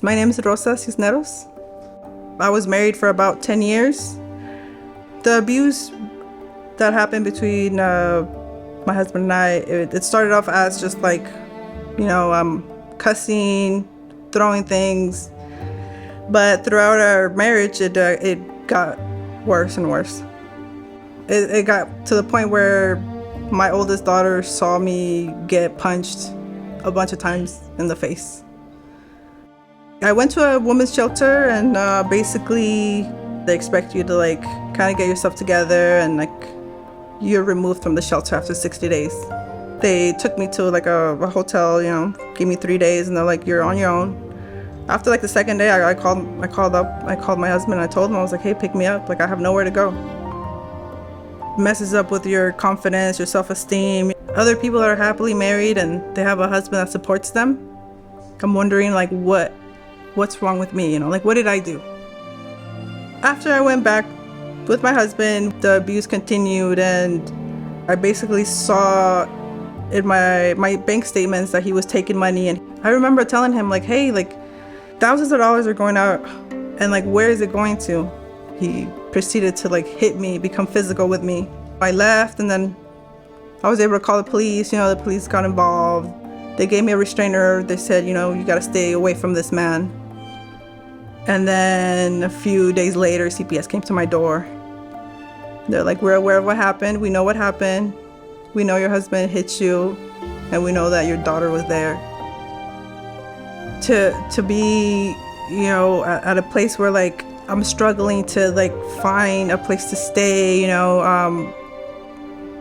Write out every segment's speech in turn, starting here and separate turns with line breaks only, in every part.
My name is Rosa Cisneros. I was married for about 10 years. The abuse that happened between my husband and I, it started off as just like, cussing, throwing things. But throughout our marriage, it got worse and worse. It got to the point where my oldest daughter saw me get punched a bunch of times in the face. I went to a women's shelter, and basically they expect you to kind of get yourself together, and you're removed from the shelter after 60 days. They took me to a hotel, gave me 3 days, and they're like, you're on your own. After the second day, I called my husband, and I told him, I was like, hey, pick me up, I have nowhere to go. It messes up with your confidence, your self-esteem. Other people that are happily married and they have a husband that supports them, I'm wondering what's wrong with me, what did I do? After I went back with my husband, the abuse continued, and I basically saw in my bank statements that he was taking money, and I remember telling him hey, thousands of dollars are going out, and where is it going to? He proceeded to hit me, become physical with me. I left, and then I was able to call the police. The police got involved. They gave me a restrainer. They said, you got to stay away from this man. And then a few days later, CPS came to my door. They're like, we're aware of what happened. We know what happened. We know your husband hit you, and we know that your daughter was there. To be, at a place where I'm struggling to find a place to stay, it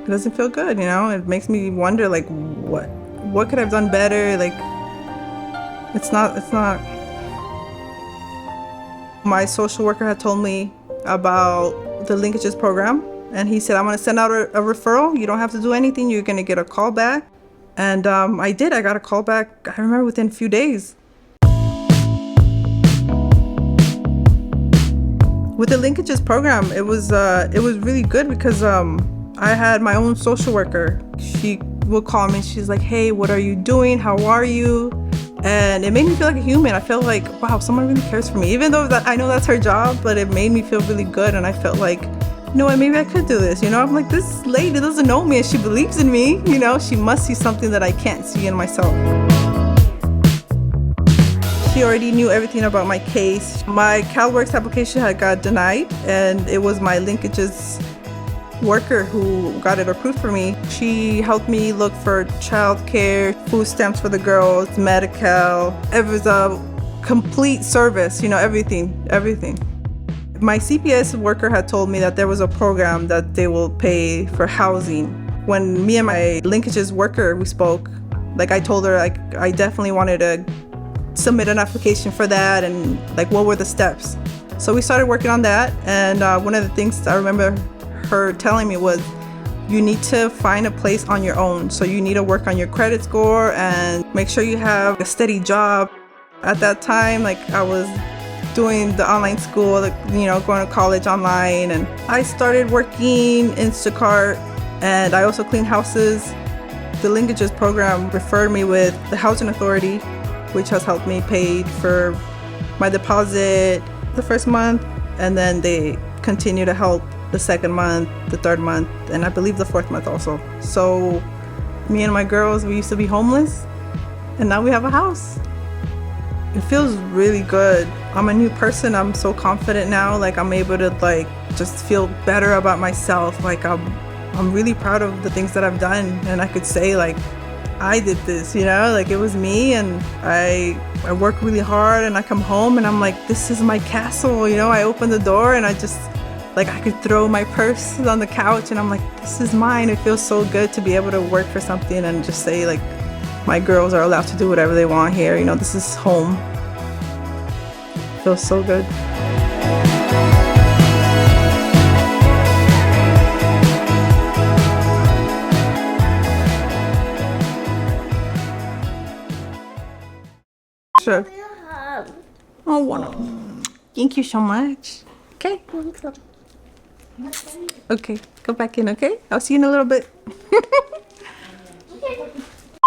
doesn't feel good, It makes me wonder what could I have done better? It's not. My social worker had told me about the Linkages Program, and he said, I'm going to send out a referral. You don't have to do anything. You're going to get a call back. And I did. I got a call back, I remember, within a few days. With the Linkages Program, it was really good because I had my own social worker. She would call me. She's like, hey, what are you doing? How are you? And it made me feel like a human. I felt like, wow, someone really cares for me. Even though I know that's her job, but it made me feel really good. And I felt like, maybe I could do this. I'm like, this lady doesn't know me and she believes in me. She must see something that I can't see in myself. She already knew everything about my case. My CalWorks application had got denied, and it was my Linkages worker who got it approved for me. She helped me look for childcare, food stamps for the girls, medical. It was a complete service, everything. My CPS worker had told me that there was a program that they will pay for housing. When me and my Linkages worker, we spoke, I told her I definitely wanted to submit an application for that, and what were the steps. So we started working on that, and one of the things I remember her telling me was, you need to find a place on your own. So you need to work on your credit score and make sure you have a steady job. At that time, I was doing the online school, going to college online, and I started working Instacart, and I also cleaned houses. The Linkages Program referred me with the Housing Authority, which has helped me pay for my deposit the first month, and then they continue to help the second month, the third month, and I believe the fourth month also. So me and my girls, we used to be homeless, and now we have a house. It feels really good. I'm a new person. I'm so confident now. I'm able to just feel better about myself. I'm really proud of the things that I've done, and I could say I did this, it was me, and I work really hard, and I come home and I'm like, this is my castle, I open the door and I just I could throw my purse on the couch, and I'm like, this is mine. It feels so good to be able to work for something and just say my girls are allowed to do whatever they want here. This is home. It feels so good. Sure. Oh, wow. Thank you so much. Okay. Okay, go back in, okay? I'll see you in a little bit.